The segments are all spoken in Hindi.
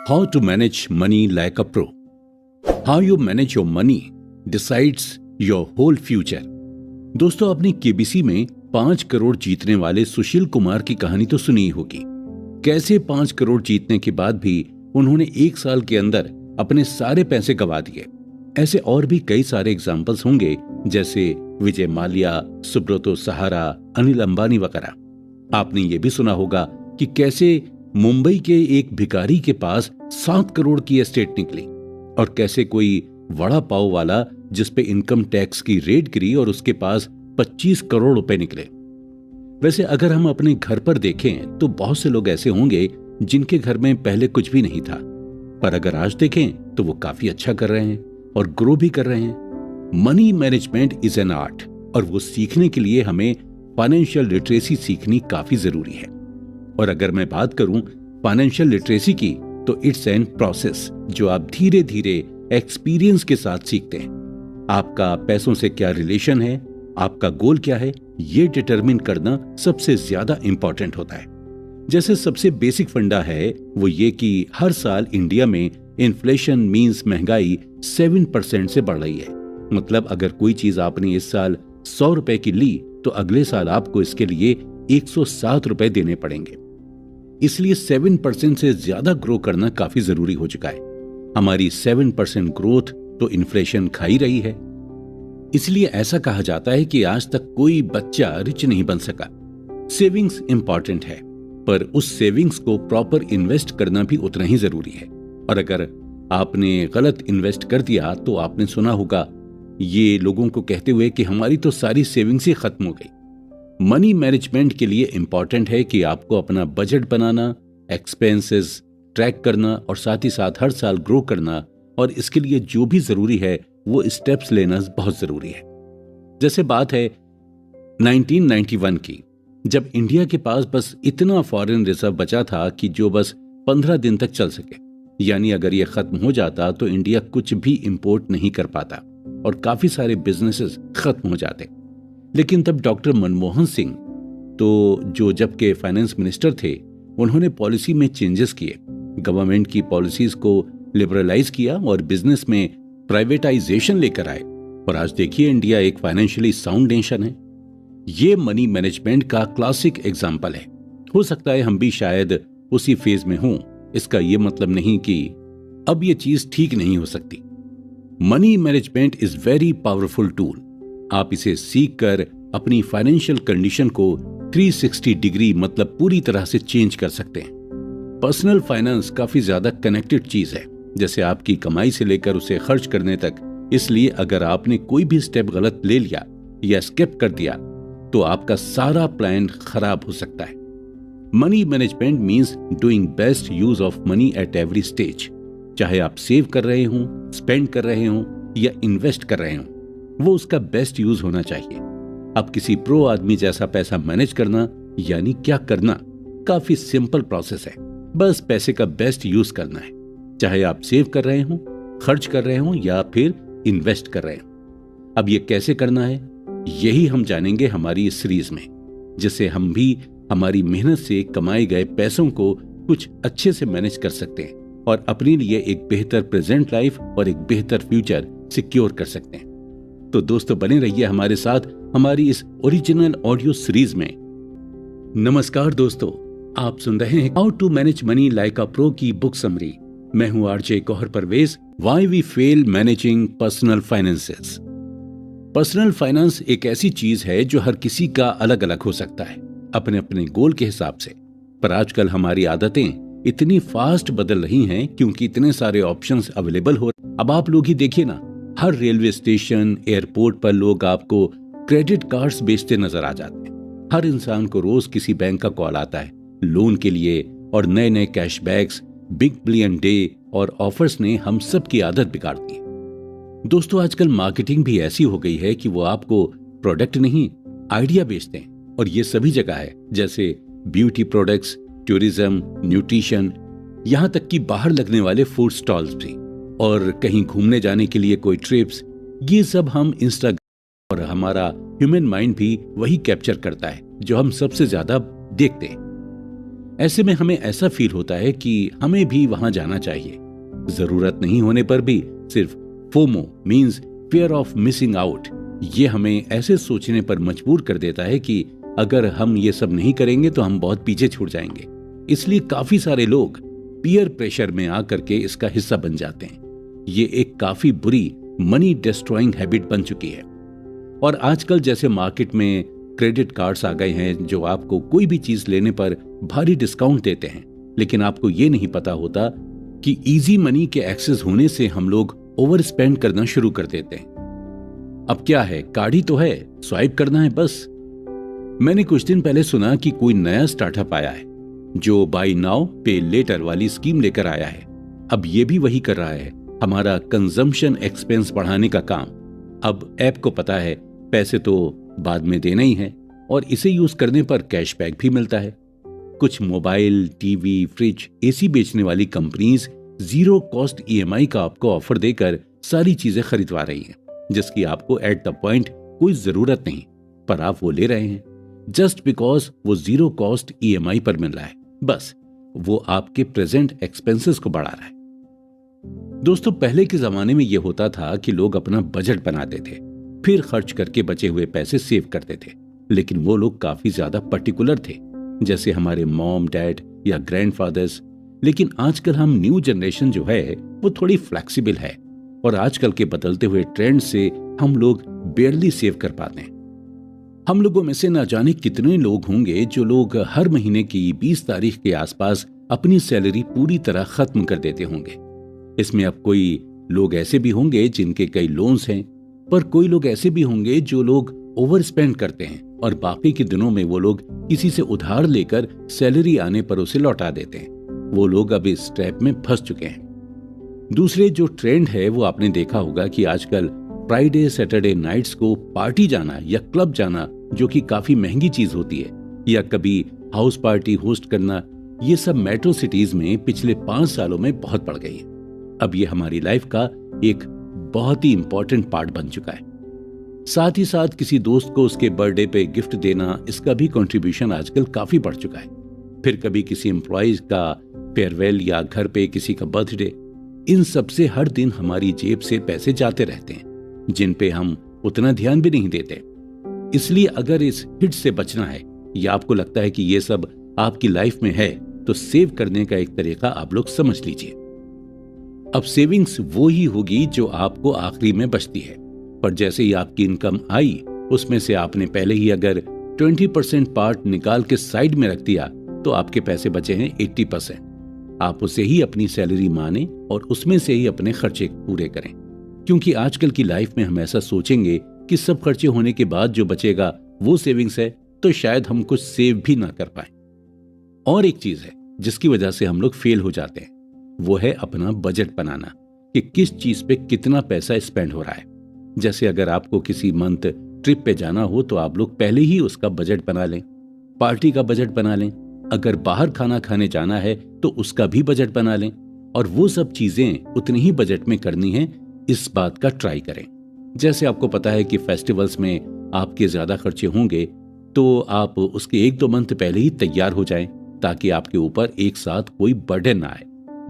How to manage money like a pro. How you manage your money decides your whole future. दोस्तों, आपने केबीसी में 5 करोड़ जीतने वाले सुशील कुमार की कहानी तो सुनी ही होगी। कैसे 5 करोड़ जीतने के बाद भी उन्होंने 1 साल के अंदर अपने सारे पैसे गंवा दिए। ऐसे और भी कई सारे एग्जाम्पल्स होंगे, जैसे विजय माल्या, सुब्रतो सहारा, अनिल अंबानी वगैरह। आपने ये भी सुना होगा कि कैसे मुंबई के एक भिखारी के पास 7 करोड़ की एस्टेट निकली, और कैसे कोई वड़ा पाव वाला जिस पे इनकम टैक्स की रेड गिरी और उसके पास 25 करोड़ रुपए निकले। वैसे अगर हम अपने घर पर देखें तो बहुत से लोग ऐसे होंगे जिनके घर में पहले कुछ भी नहीं था, पर अगर आज देखें तो वो काफी अच्छा कर रहे हैं और ग्रो भी कर रहे हैं। Money management is an art, और वो सीखने के लिए हमें फाइनेंशियल लिटरेसी सीखनी काफी जरूरी है। और अगर मैं बात करूं फाइनेंशियल लिटरेसी की, तो इट्स एन प्रोसेस जो आप धीरे धीरे एक्सपीरियंस के साथ सीखते हैं। आपका पैसों से क्या रिलेशन है, आपका गोल क्या है, ये डिटरमिन करना सबसे ज्यादा इंपॉर्टेंट होता है। जैसे सबसे बेसिक फंडा है वो ये कि हर साल इंडिया में इन्फ्लेशन मींस महंगाई 7% से बढ़ रही है। मतलब अगर कोई चीज आपने इस साल 100 रुपए की ली तो अगले साल आपको इसके लिए 107 रुपए देने पड़ेंगे। इसलिए 7% से ज्यादा ग्रो करना काफी जरूरी हो चुका है। हमारी 7% ग्रोथ तो इन्फ्लेशन खा ही रही है। इसलिए ऐसा कहा जाता है कि आज तक कोई बच्चा रिच नहीं बन सका। सेविंग्स इंपॉर्टेंट है, पर उस सेविंग्स को प्रॉपर इन्वेस्ट करना भी उतना ही जरूरी है। और अगर आपने गलत इन्वेस्ट कर दिया तो आपने सुना होगा ये लोगों को कहते हुए कि हमारी तो सारी सेविंग्स ही खत्म हो गई। मनी मैनेजमेंट के लिए इंपॉर्टेंट है कि आपको अपना बजट बनाना, एक्सपेंसेस ट्रैक करना और साथ ही साथ हर साल ग्रो करना, और इसके लिए जो भी जरूरी है वो स्टेप्स लेना बहुत जरूरी है। जैसे बात है 1991 की, जब इंडिया के पास बस इतना फॉरेन रिजर्व बचा था कि जो बस 15 दिन तक चल सके। यानी अगर ये खत्म हो जाता तो इंडिया कुछ भी इंपोर्ट नहीं कर पाता और काफी सारे बिजनेसेस खत्म हो जाते। लेकिन तब डॉक्टर मनमोहन सिंह, तो जो जब के फाइनेंस मिनिस्टर थे, उन्होंने पॉलिसी में चेंजेस किए, गवर्नमेंट की पॉलिसीज को लिबरलाइज किया और बिजनेस में प्राइवेटाइजेशन लेकर आए। और आज देखिए इंडिया एक फाइनेंशियली साउंड नेशन है। ये मनी मैनेजमेंट का क्लासिक एग्जाम्पल है। हो सकता है हम भी शायद उसी फेज में हों, इसका ये मतलब नहीं कि अब ये चीज ठीक नहीं हो सकती। Money management is very powerful tool. आप इसे सीख कर अपनी फाइनेंशियल कंडीशन को 360 डिग्री मतलब पूरी तरह से चेंज कर सकते हैं। पर्सनल फाइनेंस काफी ज्यादा कनेक्टेड चीज है, जैसे आपकी कमाई से लेकर उसे खर्च करने तक। इसलिए अगर आपने कोई भी स्टेप गलत ले लिया या स्किप कर दिया तो आपका सारा प्लान खराब हो सकता है। Money management means doing best use of money at every stage. चाहे आप सेव कर रहे हों, स्पेंड कर रहे हों या इन्वेस्ट कर रहे हों, वो उसका बेस्ट यूज होना चाहिए। अब किसी प्रो आदमी जैसा पैसा मैनेज करना यानी क्या करना, काफी सिंपल प्रोसेस है। बस पैसे का बेस्ट यूज करना है, चाहे आप सेव कर रहे हों, खर्च कर रहे हों या फिर इन्वेस्ट कर रहे हों। अब ये कैसे करना है, यही हम जानेंगे हमारी इस सीरीज में, जिससे हम भी हमारी मेहनत से कमाए गए पैसों को कुछ अच्छे से मैनेज कर सकते हैं और अपने लिए एक बेहतर प्रेजेंट लाइफ और एक बेहतर फ्यूचर सिक्योर कर सकते हैं। तो दोस्तों, बने रहिए हमारे साथ हमारी इस ओरिजिनल ऑडियो सीरीज में। नमस्कार दोस्तों, आप सुन रहे हैं how to manage money like a pro की बुक समरी। मैं हूं RJ Gauhar Parvez. Why we fail managing personal finances. Personal finance एक ऐसी चीज है जो हर किसी का अलग अलग हो सकता है अपने अपने गोल के हिसाब से। पर आजकल हमारी आदतें इतनी फास्ट बदल रही हैं क्योंकि इतने सारे ऑप्शंस अवेलेबल हो। अब आप लोग ही देखिए ना, हर रेलवे स्टेशन, एयरपोर्ट पर लोग आपको क्रेडिट कार्ड्स बेचते नजर आ जाते हैं। हर इंसान को रोज किसी बैंक का कॉल आता है लोन के लिए, और नए नए कैशबैक्स, बिग बिलियन डे और ऑफर्स ने हम सब की आदत बिगाड़ दी। दोस्तों, आजकल मार्केटिंग भी ऐसी हो गई है कि वो आपको प्रोडक्ट नहीं, आइडिया बेचते हैं, और ये सभी जगह है, जैसे ब्यूटी प्रोडक्ट्स, टूरिज्म, न्यूट्रिशन, यहाँ तक कि बाहर लगने वाले फूड स्टॉल्स भी, और कहीं घूमने जाने के लिए कोई ट्रिप्स। ये सब हम इंस्टाग्राम, और हमारा ह्यूमन माइंड भी वही कैप्चर करता है जो हम सबसे ज्यादा देखते हैं। ऐसे में हमें ऐसा फील होता है कि हमें भी वहां जाना चाहिए। जरूरत नहीं होने पर भी सिर्फ FOMO means fear of missing out, ये हमें ऐसे सोचने पर मजबूर कर देता है कि अगर हम ये सब नहीं करेंगे तो हम बहुत पीछे छूट जाएंगे। इसलिए काफी सारे लोग पीयर प्रेशर में आकर के इसका हिस्सा बन जाते हैं। ये एक काफी बुरी मनी डिस्ट्रॉइंग हैबिट बन चुकी है। और आजकल जैसे मार्केट में क्रेडिट कार्ड्स आ गए हैं जो आपको कोई भी चीज लेने पर भारी डिस्काउंट देते हैं, लेकिन आपको ये नहीं पता होता कि इजी मनी के एक्सेस होने से हम लोग ओवर स्पेंड करना शुरू कर देते हैं। अब क्या है, कार्ड ही तो है, स्वाइप करना है बस। मैंने कुछ दिन पहले सुना कि कोई नया स्टार्टअप आया है जो बाय नाउ पे लेटर वाली स्कीम लेकर आया है। अब ये भी वही कर रहा है, हमारा कंजम्पशन एक्सपेंस बढ़ाने का काम। अब ऐप को पता है पैसे तो बाद में देना ही है और इसे यूज करने पर कैशबैक भी मिलता है। कुछ मोबाइल, टीवी, फ्रिज, एसी बेचने वाली कंपनीज जीरो कॉस्ट ईएमआई का आपको ऑफर देकर सारी चीजें खरीदवा रही हैं, जिसकी आपको एट द पॉइंट कोई जरूरत नहीं, पर आप वो ले रहे हैं जस्ट बिकॉज वो जीरो कॉस्ट ईएमआई पर मिल रहा है। बस वो आपके प्रेजेंट एक्सपेंसेस को बढ़ा रहा है। दोस्तों, पहले के जमाने में यह होता था कि लोग अपना बजट बनाते थे, फिर खर्च करके बचे हुए पैसे सेव करते थे। लेकिन वो लोग काफी ज्यादा पर्टिकुलर थे, जैसे हमारे मॉम, डैड या ग्रैंडफादर्स। लेकिन आजकल हम न्यू जनरेशन जो है वो थोड़ी फ्लेक्सिबल है और आजकल के बदलते हुए ट्रेंड से हम लोग बेयरली सेव कर पाते हैं। हम लोगों में से ना जाने कितने लोग होंगे जो लोग हर महीने की 20 तारीख के आसपास अपनी सैलरी पूरी तरह खत्म कर देते होंगे। इसमें अब कोई लोग ऐसे भी होंगे जिनके कई लोन्स हैं, पर कोई लोग ऐसे भी होंगे जो लोग ओवर स्पेंड करते हैं और बाकी के दिनों में वो लोग किसी से उधार लेकर सैलरी आने पर उसे लौटा देते हैं। वो लोग अब इस ट्रैप में फंस चुके हैं। दूसरे जो ट्रेंड है वो आपने देखा होगा कि आजकल फ्राइडे सैटरडे नाइट्स को पार्टी जाना या क्लब जाना, जो कि काफी महंगी चीज होती है, या कभी हाउस पार्टी होस्ट करना, ये सब मेट्रो सिटीज में पिछले 5 सालों में बहुत बढ़ गई है। अब ये हमारी लाइफ का एक बहुत ही इंपॉर्टेंट पार्ट बन चुका है। साथ ही साथ किसी दोस्त को उसके बर्थडे पे गिफ्ट देना, इसका भी कंट्रीब्यूशन आजकल काफी बढ़ चुका है। फिर कभी किसी एम्प्लॉय का फेयरवेल या घर पे किसी का बर्थडे, इन सब से हर दिन हमारी जेब से पैसे जाते रहते हैं जिन पे हम उतना ध्यान भी नहीं देते। इसलिए अगर इस हिट से बचना है या आपको लगता है कि ये सब आपकी लाइफ में है, तो सेव करने का एक तरीका आप लोग समझ लीजिए। अब सेविंग्स वो ही होगी जो आपको आखिरी में बचती है, पर जैसे ही आपकी इनकम आई उसमें से आपने पहले ही अगर 20% पार्ट निकाल के साइड में रख दिया तो आपके पैसे बचे हैं 80%। आप उसे ही अपनी सैलरी माने और उसमें से ही अपने खर्चे पूरे करें, क्योंकि आजकल की लाइफ में हम ऐसा सोचेंगे कि सब खर्चे होने के बाद जो बचेगा वो सेविंग्स है, तो शायद हम कुछ सेव भी ना कर पाए। और एक चीज है जिसकी वजह से हम लोग फेल हो जाते हैं, वो है अपना बजट बनाना कि किस चीज पे कितना पैसा स्पेंड हो रहा है। जैसे अगर आपको किसी मंथ ट्रिप पे जाना हो तो आप लोग पहले ही उसका बजट बना लें, पार्टी का बजट बना लें, अगर बाहर खाना खाने जाना है तो उसका भी बजट बना लें, और वो सब चीजें उतनी ही बजट में करनी है, इस बात का ट्राई करें। जैसे आपको पता है कि फेस्टिवल्स में आपके ज्यादा खर्चे होंगे, तो आप उसके 1-2 मंथ पहले ही तैयार हो जाएं, ताकि आपके ऊपर एक साथ कोई बर्डन ना आए।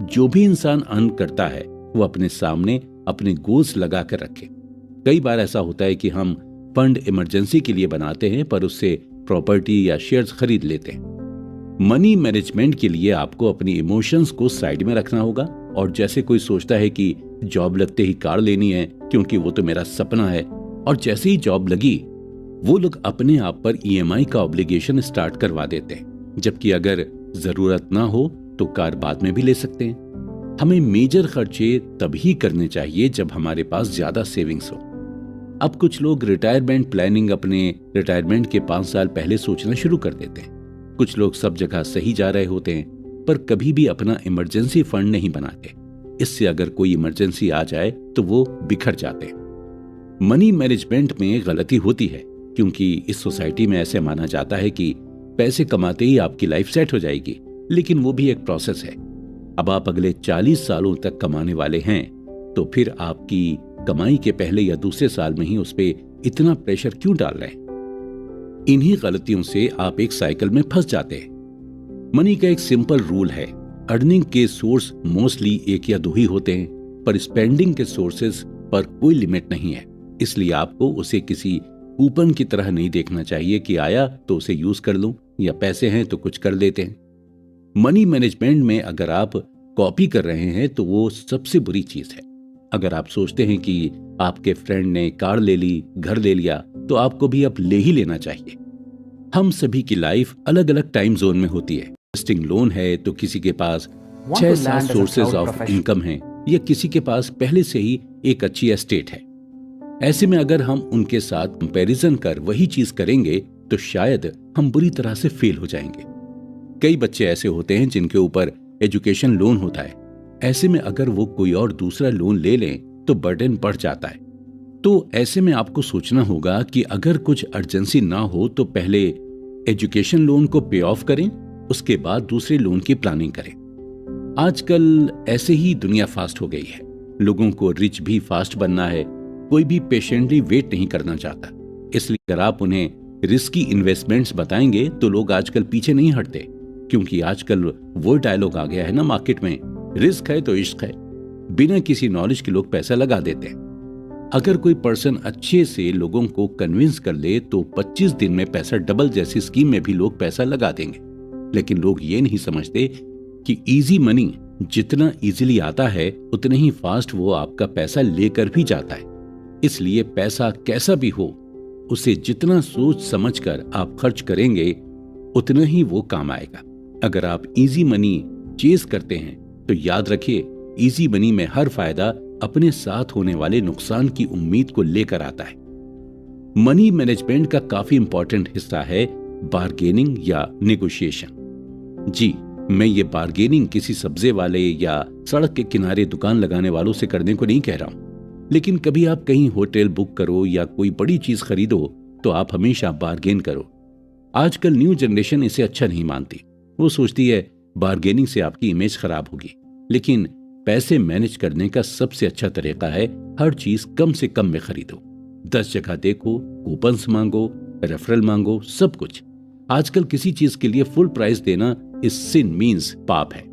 जो भी इंसान अर्न करता है वो अपने सामने अपने गोल्स लगा कर रखे। कई बार ऐसा होता है कि हम फंड इमरजेंसी के लिए बनाते हैं, पर उससे प्रॉपर्टी या शेयर्स खरीद लेते हैं। मनी मैनेजमेंट के लिए आपको अपनी इमोशंस को साइड में रखना होगा, और जैसे कोई सोचता है कि जॉब लगते ही कार लेनी है क्योंकि वो तो मेरा सपना है, और जैसे ही जॉब लगी वो लोग अपने आप पर ईएमआई का ऑब्लिगेशन स्टार्ट करवा देते हैं, जबकि अगर जरूरत ना हो तो कार बाद में भी ले सकते हैं। हमें मेजर खर्चे तभी करने चाहिए जब हमारे पास ज्यादा सेविंग्स हो। अब कुछ लोग रिटायरमेंट प्लानिंग अपने रिटायरमेंट के 5 साल पहले सोचना शुरू कर देते हैं। कुछ लोग सब जगह सही जा रहे होते हैं, पर कभी भी अपना इमरजेंसी फंड नहीं बनाते। इससे अगर कोई इमरजेंसी आ जाए तो वो बिखर जाते हैं। मनी मैनेजमेंट में गलती होती है क्योंकि इस सोसाइटी में ऐसे माना जाता है कि पैसे कमाते ही आपकी लाइफ सेट हो जाएगी, लेकिन वो भी एक प्रोसेस है। अब आप अगले 40 सालों तक कमाने वाले हैं, तो फिर आपकी कमाई के पहले या दूसरे साल में ही उस पर इतना प्रेशर क्यों डाल रहे हैं? इन्हीं गलतियों से आप एक साइकिल में फंस जाते हैं। मनी का एक सिंपल रूल है, अर्निंग के सोर्स मोस्टली एक या दो ही होते हैं, पर स्पेंडिंग के सोर्सेस पर कोई लिमिट नहीं है। इसलिए आपको उसे किसी कूपन की तरह नहीं देखना चाहिए कि आया तो उसे यूज कर लूं, या पैसे हैं तो कुछ कर लेते हैं। मनी मैनेजमेंट में अगर आप कॉपी कर रहे हैं तो वो सबसे बुरी चीज है। अगर आप सोचते हैं कि आपके फ्रेंड ने कार ले ली, घर ले लिया, तो आपको भी अब ले ही लेना चाहिए। हम सभी की लाइफ अलग अलग टाइम जोन में होती है। इन्वेस्टिंग लोन है तो किसी के पास 6-7 सोर्सेज ऑफ इनकम है, या किसी के पास पहले से ही एक अच्छी एस्टेट है। ऐसे में अगर हम उनके साथ कंपैरिजन कर वही चीज करेंगे तो शायद हम बुरी तरह से फेल हो जाएंगे। कई बच्चे ऐसे होते हैं जिनके ऊपर एजुकेशन लोन होता है। ऐसे में अगर वो कोई और दूसरा लोन ले लें तो बर्डन बढ़ जाता है। तो ऐसे में आपको सोचना होगा कि अगर कुछ अर्जेंसी ना हो तो पहले एजुकेशन लोन को पे ऑफ करें, उसके बाद दूसरे लोन की प्लानिंग करें। आजकल ऐसे ही दुनिया फास्ट हो गई है। लोगों को रिच भी फास्ट बनना है, कोई भी पेशेंटली वेट नहीं करना चाहता। इसलिए अगर आप उन्हें रिस्की इन्वेस्टमेंट्स बताएंगे तो लोग आजकल पीछे नहीं हटते, क्योंकि आजकल वो डायलॉग आ गया है ना मार्केट में, रिस्क है तो इश्क है। बिना किसी नॉलेज के लोग पैसा लगा देते हैं। अगर कोई पर्सन अच्छे से लोगों को कन्विंस कर ले तो 25 दिन में पैसा डबल जैसी स्कीम में भी लोग पैसा लगा देंगे। लेकिन लोग ये नहीं समझते कि इजी मनी जितना इजीली आता है उतने ही फास्ट वो आपका पैसा लेकर भी जाता है। इसलिए पैसा कैसा भी हो, उसे जितना सोच समझकर आप खर्च करेंगे उतना ही वो काम आएगा। अगर आप इजी मनी चेज करते हैं तो याद रखिए, इजी मनी में हर फायदा अपने साथ होने वाले नुकसान की उम्मीद को लेकर आता है। मनी मैनेजमेंट का काफी इंपॉर्टेंट हिस्सा है बार्गेनिंग या नेगोशिएशन। जी, मैं ये बार्गेनिंग किसी सब्जे वाले या सड़क के किनारे दुकान लगाने वालों से करने को नहीं कह रहा हूं, लेकिन कभी आप कहीं होटल बुक करो या कोई बड़ी चीज खरीदो तो आप हमेशा बार्गेन करो। आजकल न्यू जनरेशन इसे अच्छा नहीं मानती। वो सोचती है बार्गेनिंग से आपकी इमेज खराब होगी। लेकिन पैसे मैनेज करने का सबसे अच्छा तरीका है हर चीज कम से कम में खरीदो। 10 जगह देखो, कूपन्स मांगो, रेफरल मांगो, सब कुछ। आजकल किसी चीज के लिए फुल प्राइस देना इस सिन मीन्स पाप है।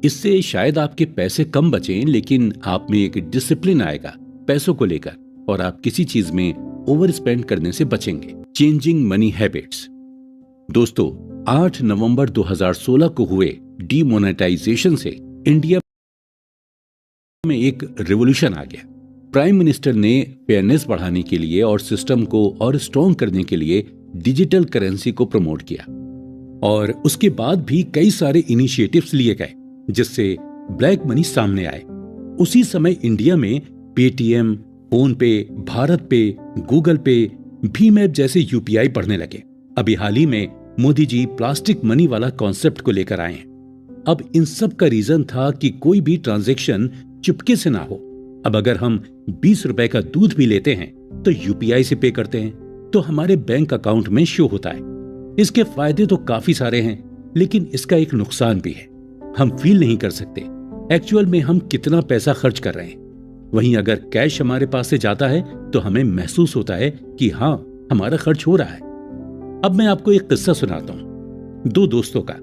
इससे शायद आपके पैसे कम बचें, लेकिन आप में एक डिसिप्लिन आएगा पैसों को लेकर, और आप किसी चीज में ओवर स्पेंड करने से बचेंगे। Changing money habits. दोस्तों, 8 नवंबर 2016 को हुए डीमोनेटाइजेशन से इंडिया में एक रिवॉल्यूशन आ गया। प्राइम मिनिस्टर ने फेयरनेस बढ़ाने के लिए और सिस्टम को और स्ट्रॉन्ग करने के लिए डिजिटल करेंसी को प्रमोट किया, और उसके बाद भी कई सारे इनिशिएटिव्स लिए गए जिससे ब्लैक मनी सामने आए। उसी समय इंडिया में पेटीएम, फोन पे, भारत पे, गूगल पे, भीम ऐप जैसे यूपीआई बढ़ने लगे। अभी हाल ही में मोदी जी प्लास्टिक मनी वाला कॉन्सेप्ट को लेकर आए हैं। अब इन सब का रीजन था कि कोई भी ट्रांजैक्शन चुपके से ना हो। अब अगर हम 20 रुपए का दूध भी लेते हैं तो यूपीआई से पे करते हैं तो हमारे बैंक अकाउंट में शो होता है। इसके फायदे तो काफी सारे हैं, लेकिन इसका एक नुकसान भी है। हम फील नहीं कर सकते एक्चुअल में हम कितना पैसा खर्च कर रहे हैं। वहीं अगर कैश हमारे पास से जाता है तो हमें महसूस होता है कि हाँ, हमारा खर्च हो रहा है। अब मैं आपको एक किस्सा सुनाता हूं, 2 दोस्तों का।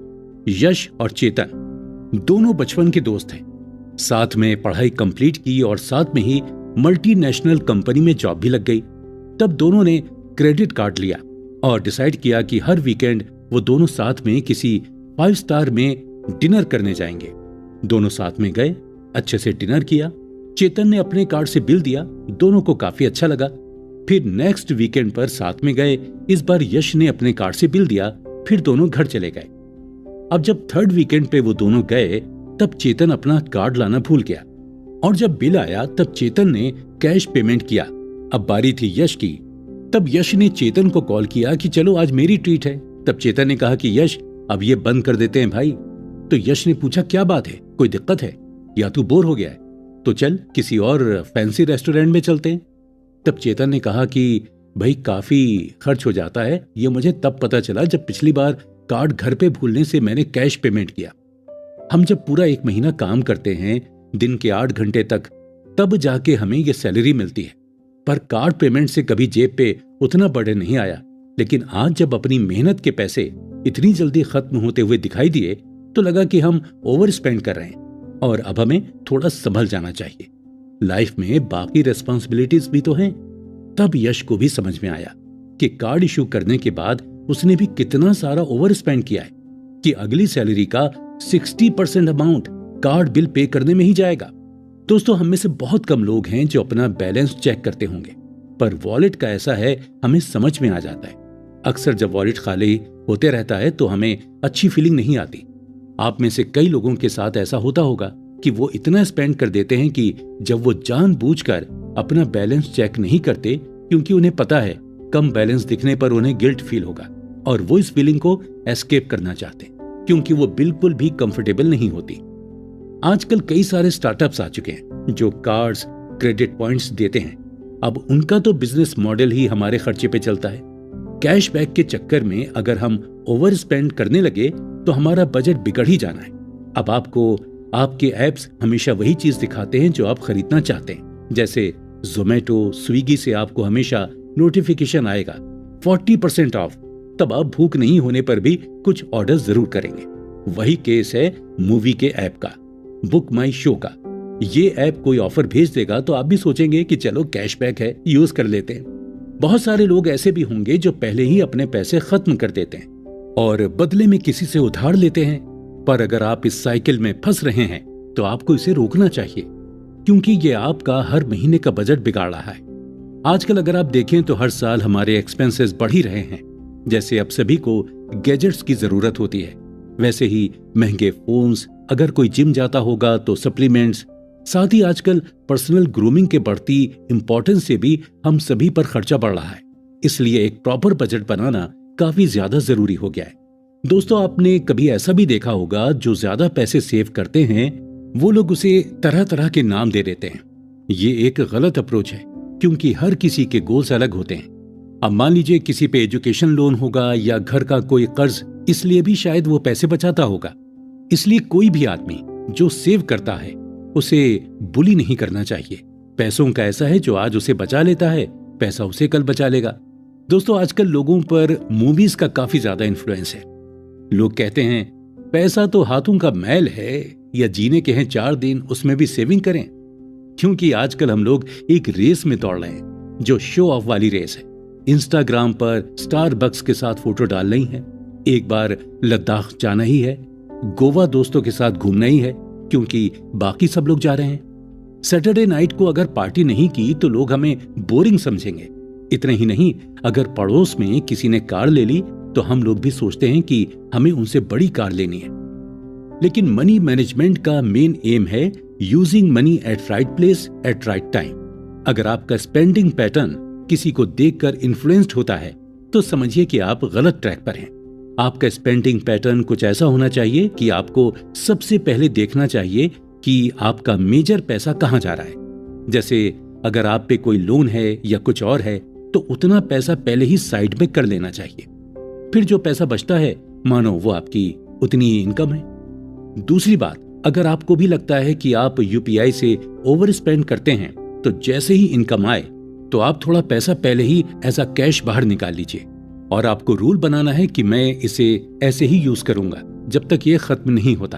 यश और चेतन दोनों बचपन के दोस्त हैं। साथ में पढ़ाई कंप्लीट की और साथ में ही मल्टीनेशनल कंपनी में जॉब भी लग गई। तब दोनों ने क्रेडिट कार्ड लिया और डिसाइड किया कि हर वीकेंड वो दोनों साथ में किसी 5 स्टार में डिनर करने जाएंगे। दोनों साथ में गए, अच्छे से डिनर किया। चेतन ने अपने कार्ड से बिल दिया, दोनों को काफी अच्छा लगा। फिर नेक्स्ट वीकेंड पर साथ में गए। इस बार यश ने अपने कार्ड से बिल दिया, फिर दोनों घर चले गए। अब जब 3rd वीकेंड पे वो दोनों गए तब चेतन अपना कार्ड लाना भूल गया, और जब बिल आया तब चेतन ने कैश पेमेंट किया। अब बारी थी यश की। तब यश ने चेतन को कॉल किया कि चलो आज मेरी ट्रीट है। तब चेतन ने कहा कि यश, अब ये बंद कर देते हैं भाई। तो यश ने पूछा क्या बात है, कोई दिक्कत है या तू बोर हो गया है? तो चल किसी और फैंसी रेस्टोरेंट में चलते हैं। तब चेतन ने कहा कि भाई काफी खर्च हो जाता है, ये मुझे तब पता चला जब पिछली बार कार्ड घर पे भूलने से मैंने कैश पेमेंट किया। हम जब पूरा 1 महीना काम करते हैं दिन के 8 घंटे तक, तब जाके हमें ये सैलरी मिलती है, पर कार्ड पेमेंट से कभी जेब पे उतना बर्डन नहीं आया। लेकिन आज जब अपनी मेहनत के पैसे इतनी जल्दी खत्म होते हुए दिखाई दिए तो लगा कि हम ओवर स्पेंड कर रहे हैं और अब हमें थोड़ा संभल जाना चाहिए। लाइफ में बाकी रेस्पॉन्सिबिलिटीज भी तो हैं। तब यश को भी समझ में आया कि कार्ड इशू करने के बाद उसने भी कितना सारा ओवर स्पेंड किया है कि अगली सैलरी का 60% अमाउंट कार्ड बिल पे करने में ही जाएगा। दोस्तों, हम में से बहुत कम लोग हैं जो अपना बैलेंस चेक करते होंगे, पर वॉलेट का ऐसा है, हमें समझ में आ जाता है। अक्सर जब वॉलेट खाली होते रहता है तो हमें अच्छी फीलिंग नहीं आती। आप में से कई लोगों के साथ ऐसा होता होगा कि वो इतना स्पेंड कर देते हैं कि जब वो जानबूझकर अपना बैलेंस चेक नहीं करते, क्योंकि उन्हें पता है कम बैलेंस दिखने पर उन्हें गिल्ट फील होगा और वो इस फीलिंग को एस्केप करना चाहते हैं, क्योंकि वो बिल्कुल भी कंफर्टेबल नहीं होती। आजकल कई सारे स्टार्टअप्स आ चुके हैं जो कार्ड्स, क्रेडिट पॉइंट्स देते हैं। अब उनका तो बिजनेस मॉडल ही हमारे खर्चे पे चलता है। कैशबैक के चक्कर में अगर हम ओवर स्पेंड करने लगे तो हमारा बजट बिगड़ ही जाना है। अब आपको आपके ऐप्स हमेशा वही चीज दिखाते हैं जो आप खरीदना चाहते हैं। जैसे ज़ोमैटो, स्विगी से आपको हमेशा नोटिफिकेशन आएगा 40% ऑफ। तब आप भूख नहीं होने पर भी कुछ ऑर्डर जरूर करेंगे। वही केस है मूवी के ऐप का, बुक माई शो का। ये ऐप कोई ऑफर भेज देगा तो आप भी सोचेंगे कि चलो कैशबैक है, यूज कर लेते हैं। बहुत सारे लोग ऐसे भी होंगे जो पहले ही अपने पैसे खत्म कर देते हैं और बदले में किसी से उधार लेते हैं। पर अगर आप इस साइकिल में फंस रहे हैं तो आपको इसे रोकना चाहिए, क्योंकि ये आपका हर महीने का बजट बिगाड़ रहा है। आजकल अगर आप देखें तो हर साल हमारे एक्सपेंसेस बढ़ ही रहे हैं। जैसे अब सभी को गैजेट्स की जरूरत होती है, वैसे ही महंगे फोन्स, अगर कोई जिम जाता होगा तो सप्लीमेंट्स, साथ ही आजकल पर्सनल ग्रूमिंग के बढ़ती इंपॉर्टेंस से भी हम सभी पर खर्चा बढ़ रहा है। इसलिए एक प्रॉपर बजट बनाना काफी ज्यादा जरूरी हो गया है। दोस्तों, आपने कभी ऐसा भी देखा होगा जो ज्यादा पैसे सेव करते हैं वो लोग उसे तरह तरह के नाम दे देते हैं। ये एक गलत अप्रोच है, क्योंकि हर किसी के गोल्स अलग होते हैं। अब मान लीजिए किसी पे एजुकेशन लोन होगा या घर का कोई कर्ज, इसलिए भी शायद वो पैसे बचाता होगा। इसलिए कोई भी आदमी जो सेव करता है उसे बुली नहीं करना चाहिए। पैसों का ऐसा है, जो आज उसे बचा लेता है पैसा उसे कल बचा लेगा। दोस्तों, आजकल लोगों पर मूवीज का काफी ज्यादा इन्फ्लुएंस है। लोग कहते हैं पैसा तो हाथों का मैल है, या जीने के हैं 4 दिन उसमें भी सेविंग करें। क्योंकि आजकल हम लोग एक रेस में दौड़ रहे हैं जो शो ऑफ वाली रेस है। इंस्टाग्राम पर स्टारबक्स के साथ फोटो डालना ही है, एक बार लद्दाख जाना ही है, गोवा दोस्तों के साथ घूमना ही है, क्योंकि बाकी सब लोग जा रहे हैं। सैटरडे नाइट को अगर पार्टी नहीं की तो लोग हमें बोरिंग समझेंगे। इतने ही नहीं, अगर पड़ोस में किसी ने कार ले ली तो हम लोग भी सोचते हैं कि हमें उनसे बड़ी कार लेनी है। लेकिन मनी मैनेजमेंट का मेन एम है using money at right place at right time. अगर आपका स्पेंडिंग पैटर्न किसी को देखकर इन्फ्लुएंस्ड होता है तो समझिए कि आप गलत ट्रैक पर हैं। आपका स्पेंडिंग पैटर्न कुछ ऐसा होना चाहिए कि आपको सबसे पहले देखना चाहिए कि आपका मेजर पैसा कहां जा रहा है। जैसे अगर आप पे कोई लोन है या कुछ और है तो उतना पैसा पहले ही साइड में कर लेना चाहिए। फिर जो पैसा बचता है मानो वो आपकी उतनी ही इनकम है। दूसरी बात, अगर आपको भी लगता है कि आप यूपीआई से ओवर स्पेंड करते हैं तो जैसे ही इनकम आए तो आप थोड़ा पैसा पहले ही एज अ कैश बाहर निकाल लीजिए। और आपको रूल बनाना है कि मैं इसे ऐसे ही यूज करूंगा जब तक ये खत्म नहीं होता,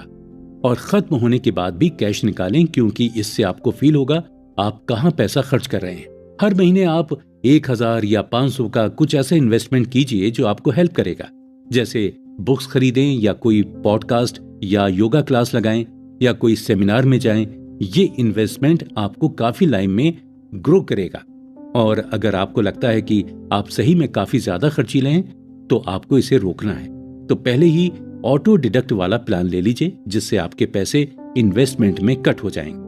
और खत्म होने के बाद भी कैश निकालें, क्योंकि इससे आपको फील होगा आप कहां पैसा खर्च कर रहे हैं। हर महीने आप 1000 या 500 का कुछ ऐसा इन्वेस्टमेंट कीजिए जो आपको हेल्प करेगा। जैसे बुक्स खरीदें या कोई पॉडकास्ट या योगा क्लास लगाएं या कोई सेमिनार में जाएं। ये इन्वेस्टमेंट आपको काफी लाइन में ग्रो करेगा। और अगर आपको लगता है कि आप सही में काफी ज्यादा खर्चीले हैं तो आपको इसे रोकना है। तो पहले ही ऑटो डिडक्ट वाला प्लान ले लीजिए, जिससे आपके पैसे इन्वेस्टमेंट में कट हो जाएंगे।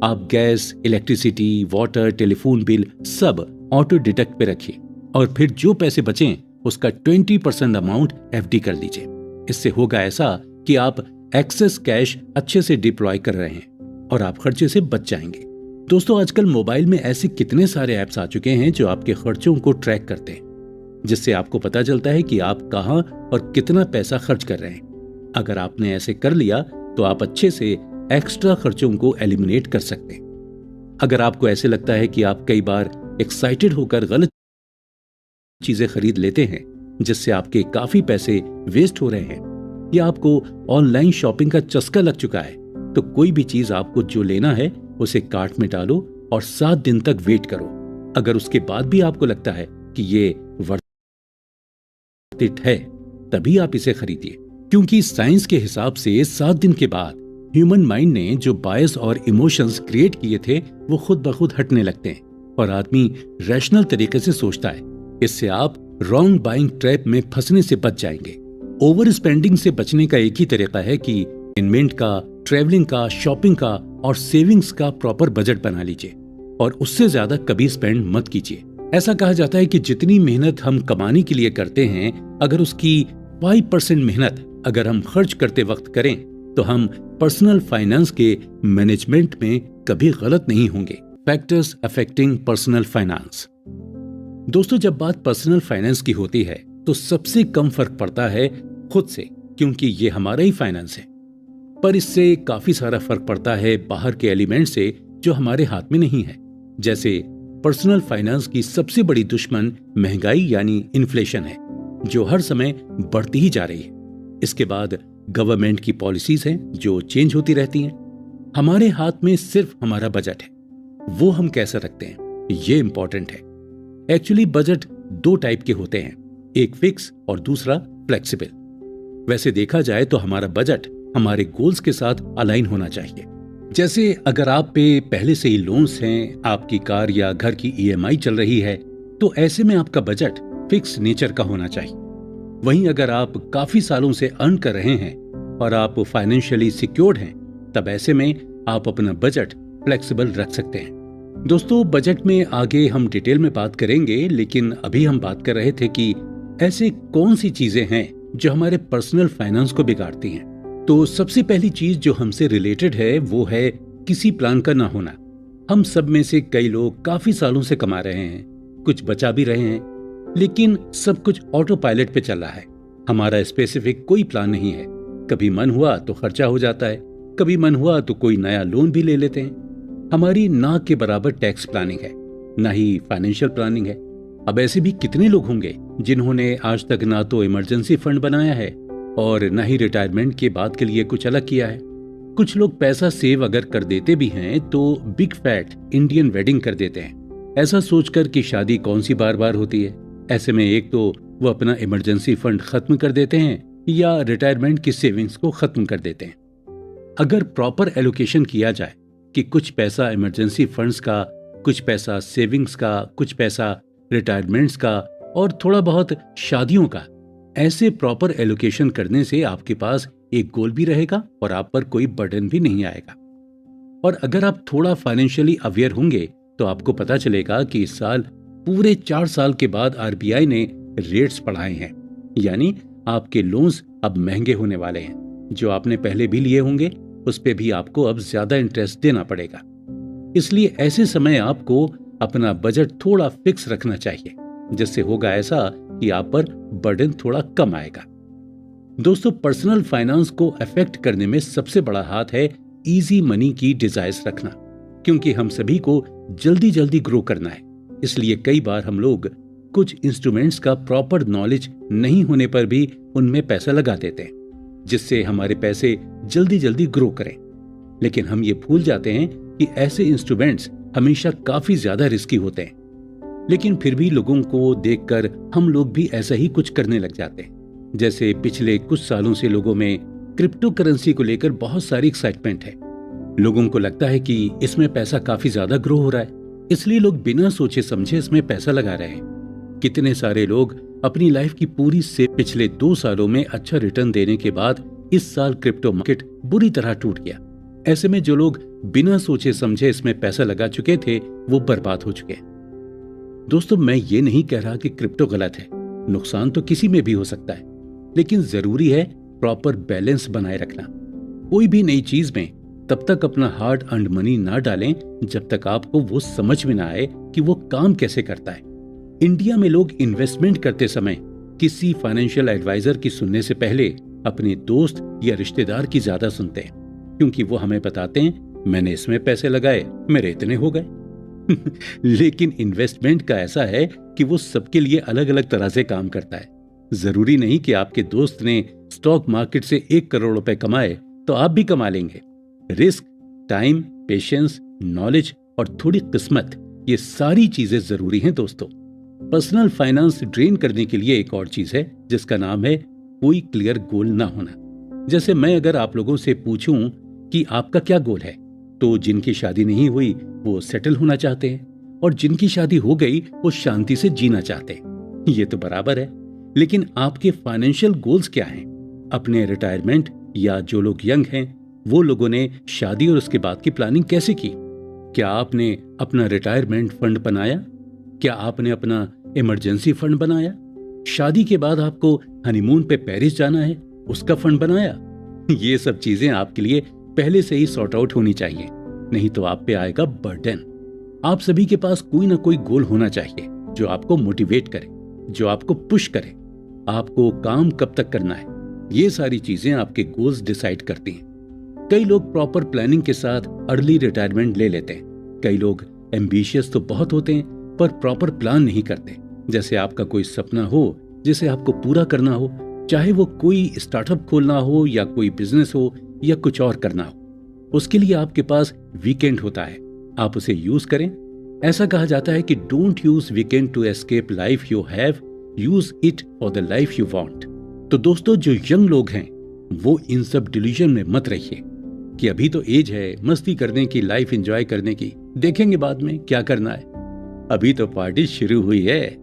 आप gas, electricity, water, telephone bill सब ऑटो डिडक्ट पे रखिए, और फिर जो पैसे बचें उसका 20% अमाउंट एफडी कर लीजिए। इससे होगा ऐसा कि आप एक्सेस कैश अच्छे से डिप्लॉय कर रहे हैं और आप खर्चे से बच जाएंगे। दोस्तों, आजकल मोबाइल में ऐसे कितने सारे ऐप्स आ चुके हैं जो आपके खर्चों को ट्रैक करते हैं, जिससे आपको पता चलता है कि आप कहां और कितना पैसा खर्च कर रहे हैं। अगर आपने ऐसे कर लिया तो आप अच्छे से एक्स्ट्रा खर्चों को एलिमिनेट कर सकते हैं। अगर आपको ऐसे लगता है कि आप कई बार एक्साइटेड होकर गलत चीजें खरीद लेते हैं जिससे आपके काफी पैसे वेस्ट हो रहे हैं, या आपको ऑनलाइन शॉपिंग का चस्का लग चुका है, तो कोई भी चीज आपको जो लेना है उसे कार्ट में डालो और 7 दिन तक वेट करो। अगर उसके बाद भी आपको लगता है कि ये वर्थ इट है, तभी आप इसे खरीदिए, क्योंकि साइंस के हिसाब से 7 दिन के बाद ह्यूमन माइंड ने जो बायस और इमोशंस क्रिएट किए थे वो खुद ब खुद हटने लगते हैं और आदमी रैशनल तरीके से सोचता है। इससे आप रॉन्ग बाइंग ट्रैप में फंसने से बच जाएंगे। ओवर स्पेंडिंग से बचने का एक ही तरीका है कि इन्वेंट का, ट्रैवलिंग का, शॉपिंग का और सेविंग्स का प्रॉपर बजट बना लीजिए और उससे ज्यादा कभी स्पेंड मत कीजिए। ऐसा कहा जाता है कि जितनी मेहनत हम कमाने के लिए करते हैं, अगर उसकी 5% मेहनत अगर हम खर्च करते वक्त करें तो हम पर्सनल फाइनेंस के मैनेजमेंट में कभी गलत नहीं होंगे। Factors affecting personal finance. दोस्तों, जब बात पर्सनल फाइनेंस की होती है तो सबसे कम फर्क पड़ता है खुद से, क्योंकि ये हमारा ही फाइनेंस है। पर इससे काफी सारा फर्क पड़ता है बाहर के एलिमेंट से जो हमारे हाथ में नहीं है। जैसे पर्सनल फाइनेंस की सबसे बड़ी दुश्मन महंगाई यानी इन्फ्लेशन है, जो हर समय बढ़ती ही जा रही है। इसके बाद गवर्नमेंट की पॉलिसीज हैं जो चेंज होती रहती हैं। हमारे हाथ में सिर्फ हमारा बजट है, वो हम कैसे रखते हैं ये इंपॉर्टेंट है। एक्चुअली बजट 2 टाइप के होते हैं, एक फिक्स और दूसरा फ्लेक्सिबल। वैसे देखा जाए तो हमारा बजट हमारे गोल्स के साथ अलाइन होना चाहिए। जैसे अगर आप पे पहले से ही लोन्स हैं, आपकी कार या घर की EMI चल रही है, तो ऐसे में आपका बजट फिक्स नेचर का होना चाहिए। वहीं अगर आप काफी सालों से अर्न कर रहे हैं और आप फाइनेंशियली सिक्योर्ड हैं, तब ऐसे में आप अपना बजट फ्लेक्सिबल रख सकते हैं। दोस्तों, बजट में आगे हम डिटेल में बात करेंगे, लेकिन अभी हम बात कर रहे थे कि ऐसे कौन सी चीजें हैं जो हमारे पर्सनल फाइनेंस को बिगाड़ती हैं। तो सबसे पहली चीज जो हमसे रिलेटेड है वो है किसी प्लान का ना होना। हम सब में से कई लोग काफी सालों से कमा रहे हैं, कुछ बचा भी रहे हैं, लेकिन सब कुछ ऑटो पायलट पे चल रहा है। हमारा स्पेसिफिक कोई प्लान नहीं है। कभी मन हुआ तो खर्चा हो जाता है, कभी मन हुआ तो कोई नया लोन भी ले लेते हैं। हमारी ना के बराबर टैक्स प्लानिंग है, ना ही फाइनेंशियल प्लानिंग है। अब ऐसे भी कितने लोग होंगे जिन्होंने आज तक ना तो इमरजेंसी फंड बनाया है और ना ही रिटायरमेंट के बाद के लिए कुछ अलग किया है। कुछ लोग पैसा सेव अगर कर देते भी हैं तो बिग फैट इंडियन वेडिंग कर देते हैं, ऐसा सोचकर कि शादी कौन सी बार बार होती है। ऐसे में एक तो वो अपना इमरजेंसी फंड खत्म कर देते हैं या रिटायरमेंट की सेविंग्स को खत्म कर देते हैं। अगर प्रॉपर एलोकेशन किया जाए कि कुछ पैसा इमरजेंसी फंड्स का, कुछ पैसा सेविंग्स का, कुछ पैसा रिटायरमेंट्स का और थोड़ा बहुत शादियों का, ऐसे प्रॉपर एलोकेशन करने से आपके पास एक गोल भी रहेगा और आप पर कोई बर्डन भी नहीं आएगा। और अगर आप थोड़ा फाइनेंशियली अवेयर होंगे तो आपको पता चलेगा कि इस साल पूरे 4 साल के बाद RBI ने रेट्स बढ़ाए हैं, यानी आपके लोन्स अब महंगे होने वाले हैं। जो आपने पहले भी लिए होंगे उस पे भी आपको अब ज्यादा इंटरेस्ट देना पड़ेगा। इसलिए ऐसे समय आपको अपना बजट थोड़ा फिक्स रखना चाहिए, जिससे होगा ऐसा कि आप पर बर्डन थोड़ा कम आएगा। दोस्तों, पर्सनल फाइनेंस को अफेक्ट करने में सबसे बड़ा हाथ है इजी मनी की डिजायर्स रखना, क्योंकि हम सभी को जल्दी जल्दी ग्रो करना है। इसलिए कई बार हम लोग कुछ इंस्ट्रूमेंट्स का प्रॉपर नॉलेज नहीं होने पर भी उनमें पैसा लगा देते हैं, जिससे हमारे पैसे जल्दी जल्दी ग्रो करें। लेकिन हम ये भूल जाते हैं कि ऐसे इंस्ट्रूमेंट्स हमेशा काफी ज्यादा रिस्की होते हैं। लेकिन फिर भी लोगों को देखकर हम लोग भी ऐसा ही कुछ करने लग जाते हैं। जैसे पिछले कुछ सालों से लोगों में क्रिप्टो करेंसी को लेकर बहुत सारी एक्साइटमेंट है। लोगों को लगता है कि इसमें पैसा काफी ज्यादा ग्रो हो रहा है, इसलिए लोग बिना सोचे समझे इसमें पैसा लगा रहे हैं। कितने सारे लोग अपनी लाइफ की पूरी से पिछले 2 सालों में अच्छा रिटर्न देने के बाद इस साल क्रिप्टो मार्केट बुरी तरह टूट गया। ऐसे में जो लोग बिना सोचे समझे इसमें पैसा लगा चुके थे वो बर्बाद हो चुके। दोस्तों, मैं ये नहीं कह रहा कि क्रिप्टो गलत है, नुकसान तो किसी में भी हो सकता है, लेकिन जरूरी है प्रॉपर बैलेंस बनाए रखना। कोई भी नई चीज में तब तक अपना हार्ड अर्न्ड मनी ना डालें जब तक आपको वो समझ में ना आए कि वो काम कैसे करता है। इंडिया में लोग इन्वेस्टमेंट करते समय किसी फाइनेंशियल एडवाइजर की सुनने से पहले अपने दोस्त या रिश्तेदार की ज्यादा सुनते हैं, क्योंकि वो हमें बताते हैं मैंने इसमें पैसे लगाए, मेरे इतने हो गए। लेकिन इन्वेस्टमेंट का ऐसा है कि वो सबके लिए अलग अलग तरह से काम करता है। जरूरी नहीं कि आपके दोस्त ने स्टॉक मार्केट से 1 करोड़ रुपए कमाए तो आप भी कमा लेंगे। रिस्क, टाइम, पेशेंस, नॉलेज और थोड़ी किस्मत, ये सारी चीजें जरूरी हैं दोस्तों। पर्सनल फाइनेंस ड्रेन करने के लिए एक और चीज है जिसका नाम है कोई क्लियर गोल ना होना। जैसे मैं अगर आप लोगों से पूछूं कि आपका क्या गोल है, तो जिनकी शादी नहीं हुई वो सेटल होना चाहते हैं और जिनकी शादी हो गई वो शांति से जीना चाहते हैं। ये तो बराबर है, लेकिन आपके फाइनेंशियल गोल्स क्या हैं? अपने रिटायरमेंट या जो लोग यंग हैं वो लोगों ने शादी और उसके बाद की प्लानिंग कैसे की? क्या आपने अपना रिटायरमेंट फंड बनाया? क्या आपने अपना इमरजेंसी फंड बनाया? शादी के बाद आपको हनीमून पे पेरिस जाना है, उसका फंड बनाया? ये सब चीजें आपके लिए पहले से ही सॉर्ट आउट होनी चाहिए, नहीं तो आप पे आएगा बर्डन। आप सभी के पास कोई ना कोई गोल होना चाहिए जो आपको मोटिवेट करे, जो आपको पुश करे। आपको काम कब तक करना है, ये सारी चीजें आपके गोल्स डिसाइड करती हैं। कई लोग प्रॉपर प्लानिंग के साथ अर्ली रिटायरमेंट ले लेते हैं। कई लोग एम्बिशियस तो बहुत होते हैं पर प्रॉपर प्लान नहीं करते। जैसे आपका कोई सपना हो जिसे आपको पूरा करना हो, चाहे वो कोई स्टार्टअप खोलना हो या कोई बिजनेस हो या कुछ और करना हो, उसके लिए आपके पास वीकेंड होता है, आप उसे यूज करें। ऐसा कहा जाता है कि don't use weekend to escape life you have, use it for the life you want. तो दोस्तों, जो यंग लोग हैं वो इन सब डिल्यूजन में मत रहिए कि अभी तो एज है मस्ती करने की, लाइफ एंजॉय करने की, देखेंगे बाद में क्या करना है। अभी तो पार्टी शुरू हुई है।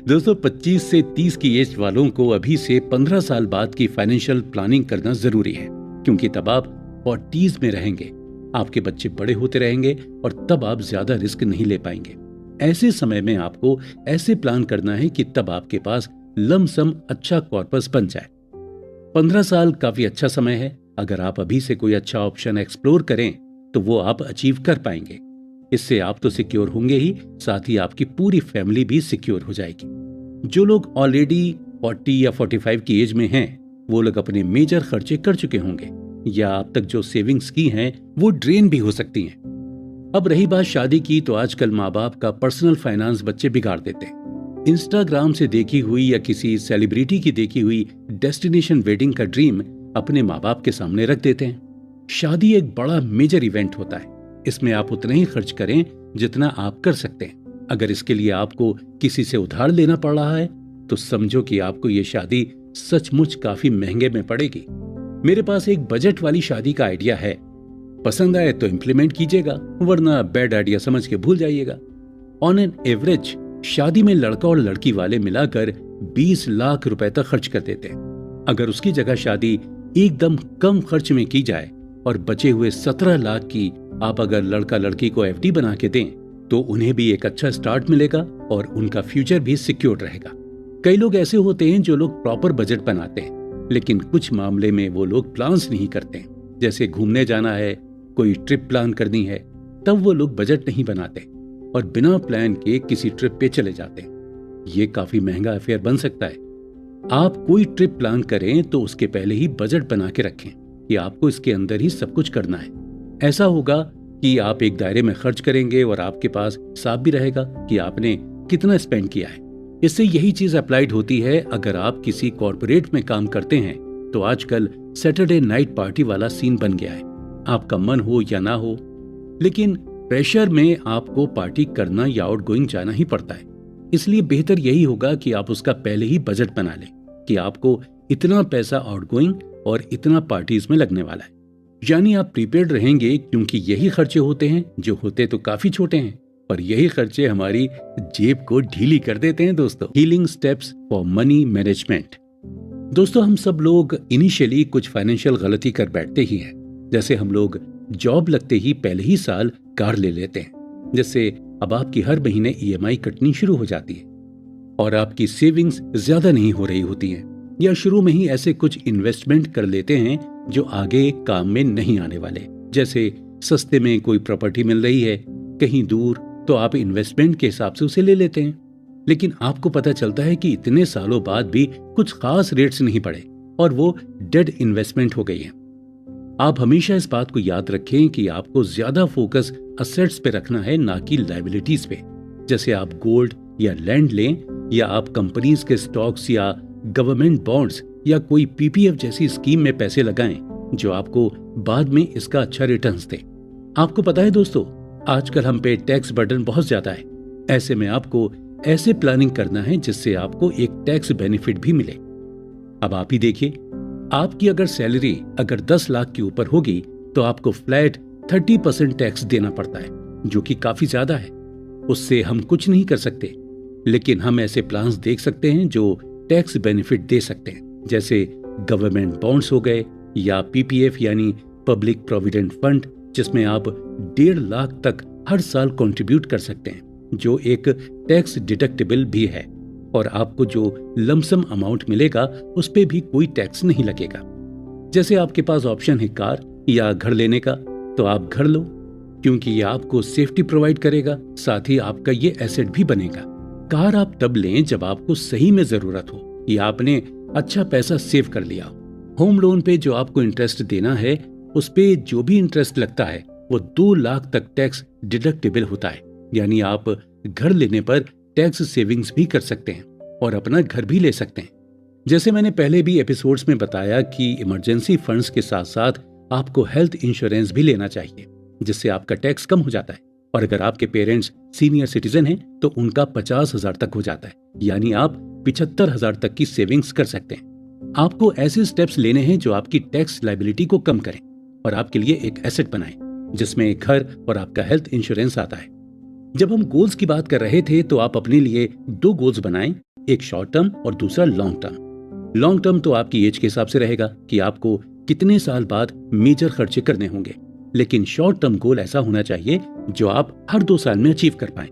दोस्तों, 25 से 30 की एज वालों को अभी से 15 साल बाद की फाइनेंशियल प्लानिंग करना जरूरी है, क्योंकि तब आप 40s में रहेंगे, आपके बच्चे बड़े होते रहेंगे और तब आप ज्यादा रिस्क नहीं ले पाएंगे। ऐसे समय में आपको ऐसे प्लान करना है कि तब आपके पास लमसम अच्छा कॉर्पस बन जाए। 15 साल काफी अच्छा समय है। अगर आप अभी से कोई अच्छा ऑप्शन एक्सप्लोर करें तो वो आप अचीव कर पाएंगे। इससे आप तो सिक्योर होंगे ही, साथ ही आपकी पूरी फैमिली भी सिक्योर हो जाएगी। जो लोग ऑलरेडी 40 या 45 की एज में हैं, वो लोग अपने मेजर खर्चे कर चुके होंगे या अब तक जो सेविंग्स की हैं वो ड्रेन भी हो सकती हैं। अब रही बात शादी की, तो आजकल माँ बाप का पर्सनल फाइनेंस बच्चे बिगाड़ देते हैं। इंस्टाग्राम से देखी हुई या किसी सेलिब्रिटी की देखी हुई डेस्टिनेशन वेडिंग का ड्रीम अपने माँ बाप के सामने रख देते हैं। शादी एक बड़ा मेजर इवेंट होता है, इसमें आप उतना ही खर्च करें जितना आप कर सकते हैं। अगर इसके लिए आपको किसी से उधार लेना पड़ रहा है तो समझो कि आपको ये शादी सचमुच काफी महंगे में पड़ेगी। मेरे पास एक बजट वाली शादी का आइडिया है, पसंद आए तो इम्प्लीमेंट कीजिएगा, वरना बैड आइडिया समझ के भूल जाइएगा। ऑन एन एवरेज शादी में लड़का और लड़की वाले मिलाकर 20 लाख रुपए तक खर्च कर देते हैं। अगर उसकी जगह शादी एकदम कम खर्च में की जाए और बचे हुए 17 लाख की आप अगर लड़का लड़की को एफडी बना के दें तो उन्हें भी एक अच्छा स्टार्ट मिलेगा और उनका फ्यूचर भी सिक्योर रहेगा। कई लोग ऐसे होते हैं जो लोग प्रॉपर बजट बनाते हैं, लेकिन कुछ मामले में वो लोग प्लान्स नहीं करते। जैसे घूमने जाना है, कोई ट्रिप प्लान करनी है, तब वो लोग बजट नहीं बनाते और बिना प्लान के किसी ट्रिप पे चले जाते हैं। ये काफी महंगा अफेयर बन सकता है। आप कोई ट्रिप प्लान करें तो उसके पहले ही बजट बना के रखें कि आपको इसके अंदर ही सब कुछ करना है। ऐसा होगा कि आप एक दायरे में खर्च करेंगे और आपके पास हिसाब भी रहेगा कि आपने कितना स्पेंड किया है। इससे यही चीज अप्लाइड होती है अगर आप किसी कॉर्पोरेट में काम करते हैं तो आजकल सैटरडे नाइट पार्टी वाला सीन बन गया है। आपका मन हो या ना हो, लेकिन प्रेशर में आपको पार्टी करना या आउटगोइंग जाना ही पड़ता है। इसलिए बेहतर यही होगा कि आप उसका पहले ही बजट बना लें कि आपको इतना पैसा आउटगोइंग और इतना पार्टीज में लगने वाला है। यानी आप प्रीपेड रहेंगे, क्योंकि यही खर्चे होते हैं जो होते तो काफी छोटे हैं, पर यही खर्चे हमारी जेब को ढीली कर देते हैं। दोस्तों, healing steps for money management. दोस्तों, हम सब लोग इनिशियली कुछ फाइनेंशियल गलती कर बैठते ही हैं। जैसे हम लोग जॉब लगते ही पहले ही साल कार ले लेते हैं, जिससे अब आपकी हर महीने ईएमआई कटनी शुरू हो जाती है और आपकी सेविंग्स ज्यादा नहीं हो रही होती हैं, या शुरू में ही ऐसे कुछ इन्वेस्टमेंट कर लेते हैं जो आगे काम में नहीं आने वाले। जैसे सस्ते में कोई प्रॉपर्टी मिल रही है कहीं दूर, तो आप इन्वेस्टमेंट के हिसाब से उसे ले लेते हैं, लेकिन आपको पता चलता है कि इतने सालों बाद भी कुछ खास रेट्स नहीं पड़े और वो डेड इन्वेस्टमेंट हो गई है। आप हमेशा इस बात को याद रखें कि आपको ज्यादा फोकस असेट्स पे रखना है, ना कि लायबिलिटीज पे। जैसे आप गोल्ड या लैंड लें या आप कंपनीज के स्टॉक्स या गवर्नमेंट बॉन्ड्स या कोई पीपीएफ जैसी स्कीम में पैसे लगाएं जो आपको बाद में इसका अच्छा रिटर्न्स दे। आपको पता है दोस्तों, आजकल हम पे टैक्स बर्डन बहुत ज्यादा है। ऐसे में आपको ऐसे प्लानिंग करना है जिससे आपको एक टैक्स बेनिफिट भी मिले। अब आप ही देखिए, आपकी अगर सैलरी अगर 10 लाख के ऊपर होगी तो आपको फ्लैट 30% टैक्स देना पड़ता है, जो कि काफी ज्यादा है। उससे हम कुछ नहीं कर सकते, लेकिन हम ऐसे प्लान्स देख सकते हैं जो टैक्स बेनिफिट दे सकते हैं, जैसे गवर्नमेंट बॉन्ड्स हो गए या पीपीएफ यानी पब्लिक प्रोविडेंट फंड, जिसमें आप 1.5 लाख तक हर साल कंट्रीब्यूट कर सकते हैं, जो एक टैक्स डिडक्टेबल भी है, और आपको जो लमसम अमाउंट मिलेगा उस पे भी कोई टैक्स नहीं लगेगा। जैसे आपके पास ऑप्शन है कार या घर लेने का, तो आप घर लो, क्योंकि ये आपको सेफ्टी प्रोवाइड करेगा, साथ ही आपका ये एसेट भी बनेगा। कार आप तब लें जब आपको सही में जरूरत हो या आपने अच्छा पैसा सेव कर लिया हो। होम लोन पे जो आपको इंटरेस्ट देना है, उस पे जो भी इंटरेस्ट लगता है वो 2 लाख तक टैक्स डिडक्टेबल होता है। यानी आप घर लेने पर टैक्स सेविंग्स भी कर सकते हैं और अपना घर भी ले सकते हैं। जैसे मैंने पहले भी एपिसोड्स में बताया कि इमरजेंसी फंड्स के साथ साथ आपको हेल्थ इंश्योरेंस भी लेना चाहिए, जिससे आपका टैक्स कम हो जाता है। और अगर आपके पेरेंट्स सीनियर सिटीजन हैं तो उनका 50,000 तक हो जाता है, यानी आप 75,000 तक की सेविंग्स कर सकते हैं। आपको ऐसे स्टेप्स लेने हैं जो आपकी टैक्स लायबिलिटी को कम करें और आपके लिए एक एसेट बनाएं, जिसमें एक घर और आपका हेल्थ इंश्योरेंस आता है। जब हम गोल्स की बात कर रहे थे तो आप अपने लिए 2 गोल्स बनाएं, एक शॉर्ट टर्म और दूसरा लॉन्ग टर्म। लॉन्ग टर्म तो आपकी एज के हिसाब से रहेगा कि आपको कितने साल बाद मेजर खर्चे करने होंगे, लेकिन शॉर्ट टर्म गोल ऐसा होना चाहिए जो आप हर 2 साल में अचीव कर पाएं।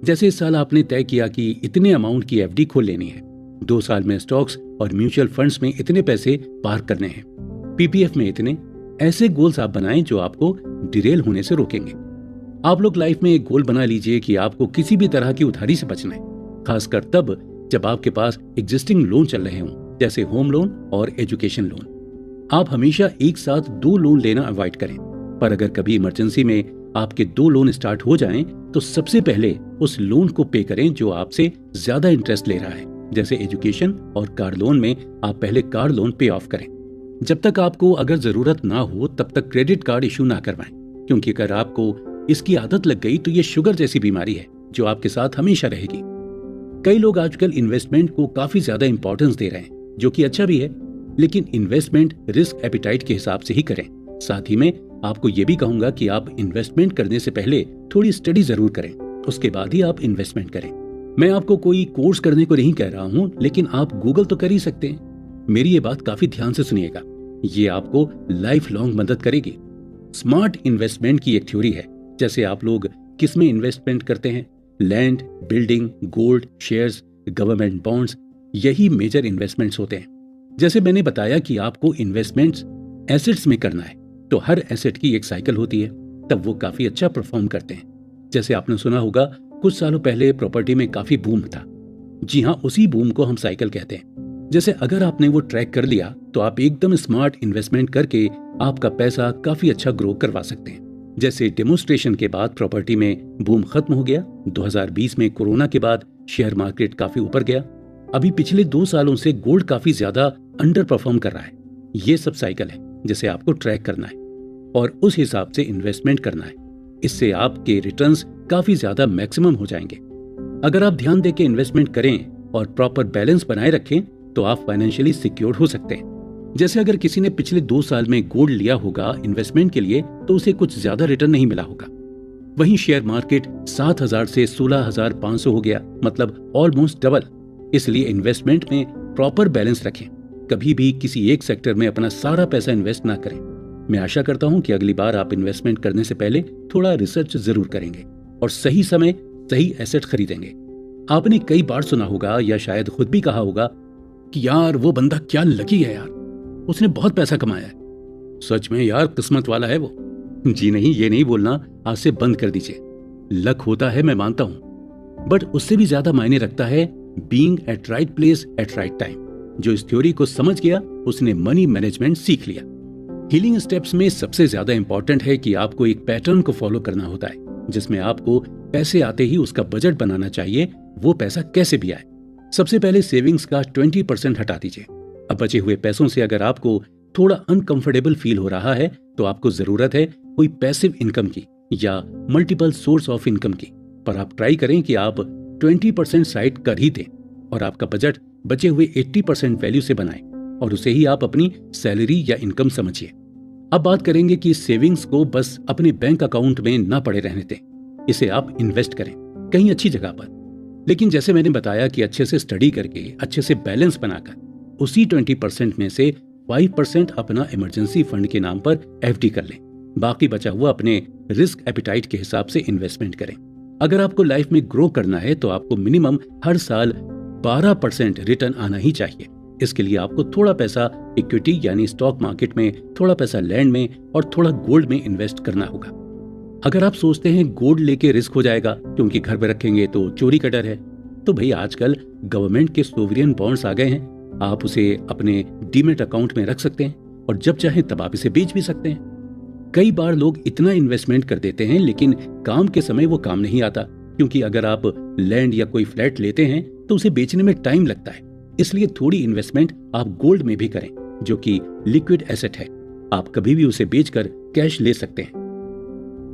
जैसे इस साल आपने तय किया कि इतने अमाउंट की एफडी खोल लेनी है, 2 साल में स्टॉक्स और म्यूचुअल फंड्स में इतने पैसे पार करने हैं, पीपीएफ में इतने। ऐसे गोल्स आप बनाएं जो आपको डिरेल होने से रोकेंगे। आप लोग लाइफ में एक गोल बना लीजिए कि आपको किसी भी तरह की उधारी से बचना है, खासकर तब जब आपके पास एग्जिस्टिंग लोन चल रहे हों, जैसे होम लोन और एजुकेशन लोन। आप हमेशा एक साथ 2 लोन लेना अवॉइड करें, पर अगर कभी इमरजेंसी में आपके 2 लोन स्टार्ट हो जाएं, तो सबसे पहले उस लोन को पे करें जो आपसे ज्यादा इंटरेस्ट ले रहा है। जैसे एजुकेशन और कार लोन में आप पहले कार लोन पे ऑफ करें। जब तक आपको अगर जरूरत ना हो तब तक क्रेडिट कार्ड इशू ना करवाएं, क्योंकि अगर आपको इसकी आदत लग गई तो ये शुगर जैसी बीमारी है जो आपके साथ हमेशा रहेगी। कई लोग आजकल इन्वेस्टमेंट को काफी ज्यादा इंपॉर्टेंस दे रहे हैं, जो कि अच्छा भी है, लेकिन इन्वेस्टमेंट रिस्क एपिटाइट के हिसाब से ही करें। साथ ही में आपको ये भी कहूंगा कि आप इन्वेस्टमेंट करने से पहले थोड़ी स्टडी जरूर करें, उसके बाद ही आप इन्वेस्टमेंट करें। मैं आपको कोई कोर्स करने को नहीं कह रहा हूं, लेकिन आप गूगल तो कर ही सकते हैं। मेरी ये बात काफी ध्यान से सुनिएगा, ये आपको लाइफ लॉन्ग मदद करेगी। स्मार्ट इन्वेस्टमेंट की एक थ्योरी है। जैसे आप लोग किस में इन्वेस्टमेंट करते हैं, land, building, gold, shares, government bonds, यही मेजर इन्वेस्टमेंट्स होते हैं। जैसे मैंने बताया कि आपको इन्वेस्टमेंट्स एसेट्स में करना है, तो हर एसेट की एक साइकिल होती है, तब वो काफी अच्छा परफॉर्म करते हैं। जैसे आपने सुना होगा कुछ सालों पहले प्रॉपर्टी में काफी बूम था। जी हाँ, उसी बूम को हम साइकिल कहते हैं। जैसे अगर आपने वो ट्रैक कर लिया तो आप एकदम स्मार्ट इन्वेस्टमेंट करके आपका पैसा काफी अच्छा ग्रो करवा सकते हैं। जैसे डेमोन्स्ट्रेशन के बाद प्रॉपर्टी में बूम खत्म हो गया, 2020 में कोरोना के बाद शेयर मार्केट काफी ऊपर गया, अभी पिछले 2 सालों से गोल्ड काफी ज्यादा अंडर परफॉर्म कर रहा है। ये सब साइकिल है जिसे आपको ट्रैक करना है और उस हिसाब से इन्वेस्टमेंट करना है। इससे आपके रिटर्न्स काफी ज्यादा मैक्सिमम हो जाएंगे। अगर आप ध्यान देके इन्वेस्टमेंट करें और प्रॉपर बैलेंस बनाए रखें तो आप फाइनेंशियली सिक्योर हो सकते हैं। जैसे अगर किसी ने पिछले 2 साल में गोल्ड लिया होगा इन्वेस्टमेंट के लिए तो उसे कुछ ज्यादा रिटर्न नहीं मिला होगा। वहीं शेयर मार्केट 7,000 से 16,500 हो गया, मतलब ऑलमोस्ट डबल। इसलिए इन्वेस्टमेंट में प्रॉपर बैलेंस रखें, कभी भी किसी एक सेक्टर में अपना सारा पैसा इन्वेस्ट ना करें। मैं आशा करता हूं कि अगली बार आप इन्वेस्टमेंट करने से पहले थोड़ा रिसर्च जरूर करेंगे और सही समय सही एसेट खरीदेंगे। आपने कई बार सुना होगा या शायद खुद भी कहा होगा कि यार वो बंदा क्या लकी है यार, उसने बहुत पैसा कमाया है। सच में यार किस्मत वाला है वो। जी नहीं, ये नहीं बोलना आज से बंद कर दीजिए। लक होता है, मैं मानता हूं, बट उससे भी ज्यादा मायने रखता है being at right place at right time. जो इस थ्योरी को समझ गया उसने मनी मैनेजमेंट सीख लिया। हीलिंग स्टेप्स में सबसे ज्यादा इंपॉर्टेंट है कि आपको एक पैटर्न को फॉलो करना होता है, जिसमें आपको पैसे आते ही उसका बजट बनाना चाहिए, वो पैसा कैसे भी आए। सबसे पहले सेविंग्स का 20% हटा दीजिए। अब बचे हुए पैसों से अगर आपको थोड़ा अनकंफर्टेबल फील हो रहा है तो आपको जरूरत है कोई पैसिव इनकम की या मल्टीपल सोर्स ऑफ इनकम की, पर आप ट्राई करें कि आप 20% साइड कर ही दें और आपका बजट बचे हुए 80% वैल्यू से बनाएं और उसे ही आप अपनी सैलरी या इनकम समझिए। अब बात करेंगे कि सेविंग्स को बस अपने बैंक अकाउंट में ना पड़े रहने दें, इसे आप इन्वेस्ट करें कहीं अच्छी जगह पर। लेकिन जैसे मैंने बताया कि अच्छे से स्टडी करके, अच्छे से बैलेंस बनाकर उसी 20% में से 5% अपना इमरजेंसी फंड के नाम पर एफडी कर लें। बाकी बचा हुआ अपने रिस्क एपिटाइट के हिसाब से इन्वेस्टमेंट करें। अगर आपको लाइफ में ग्रो करना है तो आपको मिनिमम हर साल 12% रिटर्न आना ही चाहिए। इसके लिए आपको थोड़ा पैसा इक्विटी यानी स्टॉक मार्केट में, थोड़ा पैसा लैंड में और थोड़ा गोल्ड में इन्वेस्ट करना होगा। अगर आप सोचते हैं गोल्ड लेके रिस्क हो जाएगा क्योंकि घर में रखेंगे तो चोरी का डर है, तो भाई आजकल गवर्नमेंट के सोवरियन बॉन्ड्स आ गए हैं, आप उसे अपने डीमेट अकाउंट में रख सकते हैं और जब चाहे तब आप इसे बेच भी सकते हैं। कई बार लोग इतना इन्वेस्टमेंट कर देते हैं लेकिन काम के समय वो काम नहीं आता, क्योंकि अगर आप लैंड या कोई फ्लैट लेते हैं तो उसे बेचने में टाइम लगता है। इसलिए थोड़ी इन्वेस्टमेंट आप गोल्ड में भी करें जो कि लिक्विड एसेट है, आप कभी भी उसे बेचकर कैश ले सकते हैं।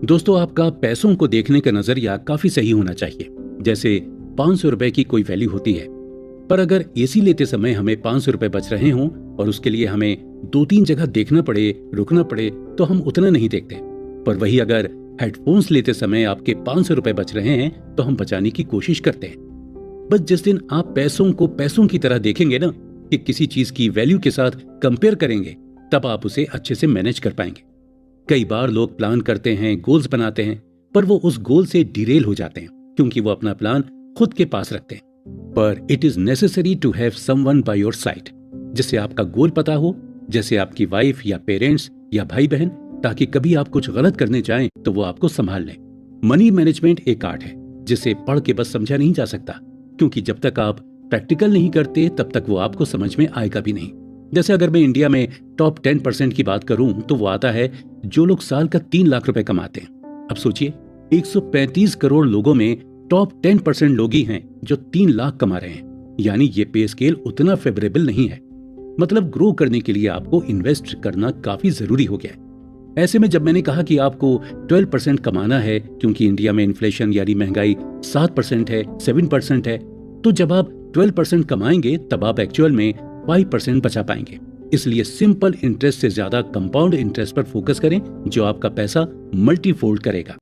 दोस्तों, आपका पैसों को देखने का नजरिया काफी सही होना चाहिए। जैसे 500 रुपए की कोई वैल्यू होती है, पर अगर एसी लेते समय हमें 500 रुपए बच रहे हों और उसके लिए हमें 2-3 जगह देखना पड़े, रुकना पड़े, तो हम उतना नहीं देखते। पर वही अगर हेडफोन्स लेते समय आपके 500 रुपए बच रहे हैं तो हम बचाने की कोशिश करते हैं। बस जिस दिन आप पैसों को पैसों की तरह देखेंगे ना, कि किसी चीज की वैल्यू के साथ कंपेयर करेंगे, तब आप उसे अच्छे से मैनेज कर पाएंगे। कई बार लोग प्लान करते हैं, गोल्स बनाते हैं, पर वो उस गोल से डिरेल हो जाते हैं क्योंकि वो अपना प्लान खुद के पास रखते हैं। पर it is necessary to have someone by your side, जिससे आपका गोल पता हो, जैसे आपकी वाइफ या पेरेंट्स या भाई बहन, ताकि कभी आप कुछ गलत करने जाएं तो वो आपको संभाल लें। मनी मैनेजमेंट एक आर्ट है जिसे पढ़ के बस समझा नहीं जा सकता, क्योंकि जब तक आप प्रैक्टिकल नहीं करते तब तक वो आपको समझ में आएगा भी नहीं। जैसे अगर मैं इंडिया में टॉप 10% की बात करूं तो वो आता है जो लोग साल का 3 लाख रुपए कमाते हैं। अब सोचिए, 135 करोड़ लोगों में टॉप 10% लोग ही हैं जो 3 लाख कमा रहे हैं, यानी ये पे स्केल उतना फेवरेबल नहीं है। मतलब ग्रो करने के लिए आपको इन्वेस्ट करना काफी जरूरी हो गया है। ऐसे में जब मैंने कहा कि आपको 12% कमाना है, क्योंकि इंडिया में इन्फ्लेशन यानी महंगाई 7% है, 7% है, तो जब आप 12% कमाएंगे तब आप एक्चुअल में 5% बचा पाएंगे। इसलिए सिंपल इंटरेस्ट से ज्यादा कंपाउंड इंटरेस्ट पर फोकस करें जो आपका पैसा मल्टीफोल्ड करेगा।